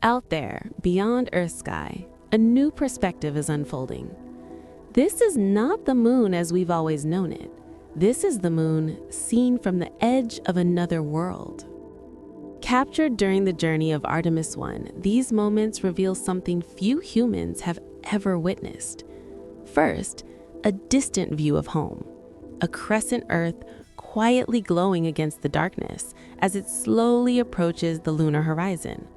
Out there, beyond Earth's sky, a new perspective is unfolding. This is not the moon as we've always known it. This is the moon seen from the edge of another world. Captured during the journey of Artemis I, these moments reveal something few humans have ever witnessed. First, a distant view of home, a crescent Earth quietly glowing against the darkness as it slowly approaches the lunar horizon.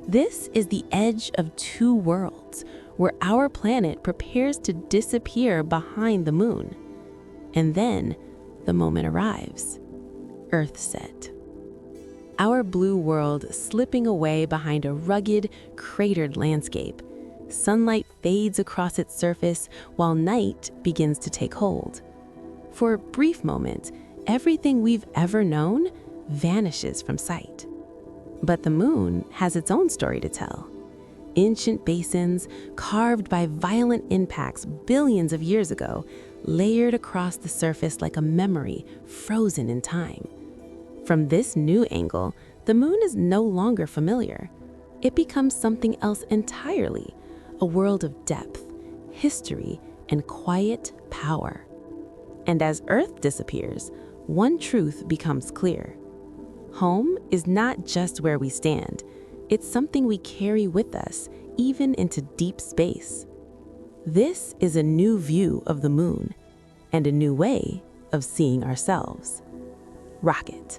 This is the edge of two worlds, where our planet prepares to disappear behind the moon. And then, the moment arrives. Earthset. Our blue world slipping away behind a rugged, cratered landscape. Sunlight fades across its surface while night begins to take hold. For a brief moment, everything we've ever known vanishes from sight. But the moon has its own story to tell. Ancient basins, carved by violent impacts billions of years ago, layered across the surface like a memory frozen in time. From this new angle, the moon is no longer familiar. It becomes something else entirely, a world of depth, history, and quiet power. And as Earth disappears, one truth becomes clear. Home is not just where we stand. It's something we carry with us, even into deep space. This is a new view of the moon, and a new way of seeing ourselves. Rocket.